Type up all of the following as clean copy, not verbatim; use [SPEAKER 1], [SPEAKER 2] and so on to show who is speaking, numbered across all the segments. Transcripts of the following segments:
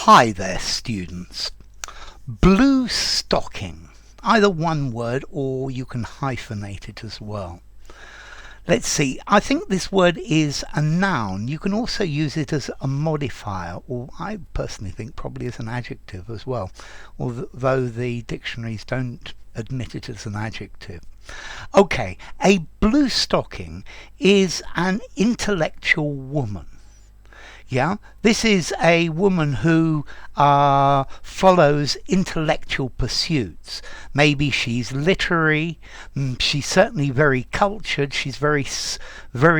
[SPEAKER 1] Hi there, students. Bluestocking. Either one word or you can hyphenate it as well. Let's see, I think this word is a noun. You can also use it as a modifier, or I personally think probably as an adjective as well, although the dictionaries don't admit it as an adjective. Okay, a bluestocking is an intellectual woman. Yeah, this is a woman who follows intellectual pursuits. Maybe she's literary, she's certainly very cultured, she's very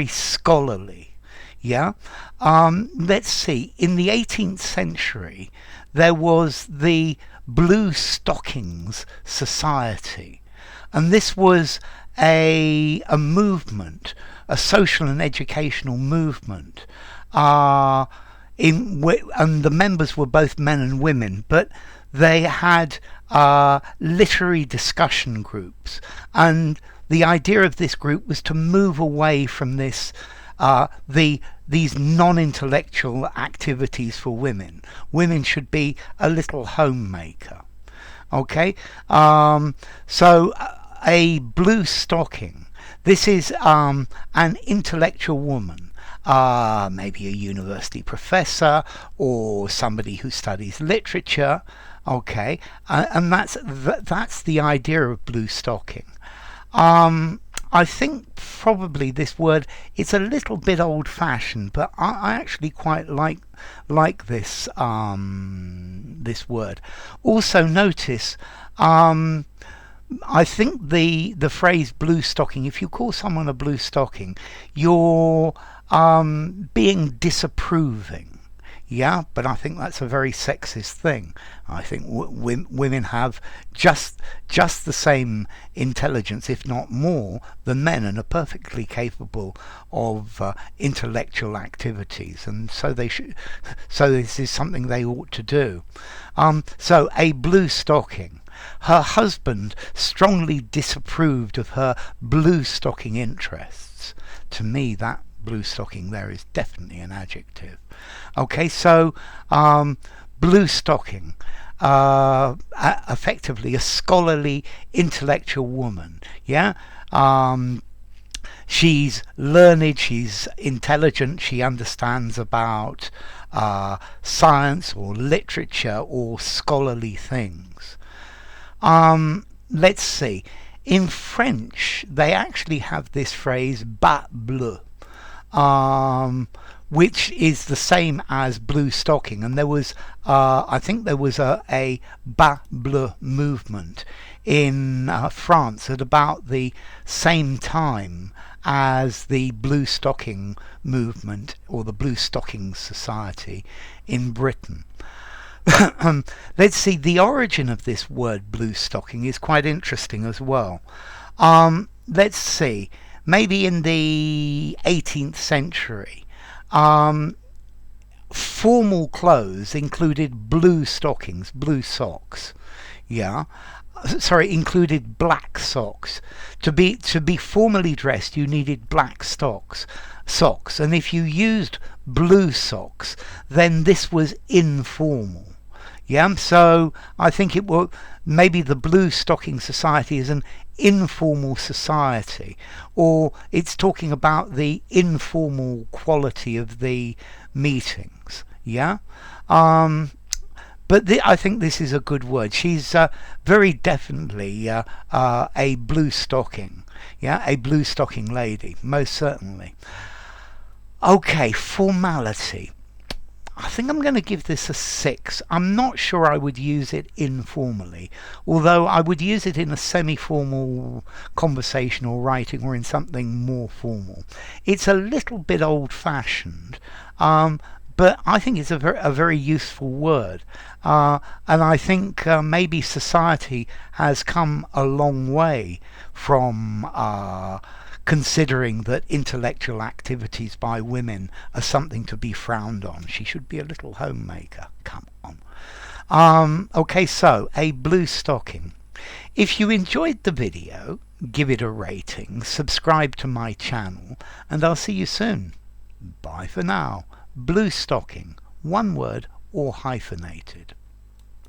[SPEAKER 1] scholarly. Yeah, let's see, in the 18th century there was the Bluestockings Society, and this was a movement, a social and educational movement. And the members were both men and women, but they had literary discussion groups, and the idea of this group was to move away from this these non-intellectual activities for women. Women should be a little homemaker. Okay, so a bluestocking. This is an intellectual woman. Maybe a university professor or somebody who studies literature. Okay, and that's the idea of bluestocking. I think probably this word, it's a little bit old-fashioned, but I actually quite like this this word. Also notice, I think the phrase bluestocking, if you call someone a bluestocking, you're being disapproving. Yeah, but I think that's a very sexist thing. I think women have just the same intelligence, if not more, than men, and are perfectly capable of intellectual activities, and so they should. So this is something they ought to do. So a bluestocking. Her husband strongly disapproved of her bluestocking interests. To me, that bluestocking there is definitely an adjective. Okay, so bluestocking, effectively a scholarly, intellectual woman. Yeah, she's learned, she's intelligent, she understands about science or literature or scholarly things. Let's see. In French, they actually have this phrase "bas bleu," which is the same as bluestocking, and there was, I think there was a bas bleu movement in France at about the same time as the bluestocking movement or the Bluestocking Society in Britain. Let's see, the origin of this word bluestocking is quite interesting as well. Let's see, maybe in the 18th century, formal clothes included blue stockings, blue socks. Yeah, sorry, included black socks. To be formally dressed, you needed black socks, and if you used blue socks, then this was informal. Yeah, so I think it will, maybe the Bluestocking Society is an informal society, or it's talking about the informal quality of the meetings. Yeah, but I think this is a good word. She's very definitely a bluestocking. Yeah, a bluestocking lady, most certainly. Okay, formality. I think I'm going to give this a 6. I'm not sure I would use it informally, although I would use it in a semi-formal conversation or writing, or in something more formal. It's a little bit old-fashioned, but I think it's a very useful word, and I think maybe society has come a long way from considering that intellectual activities by women are something to be frowned on. She should be a little homemaker. Come on. Okay, so a bluestocking. If you enjoyed the video, give it a rating, subscribe to my channel, and I'll see you soon. Bye for now. Bluestocking. One word or hyphenated.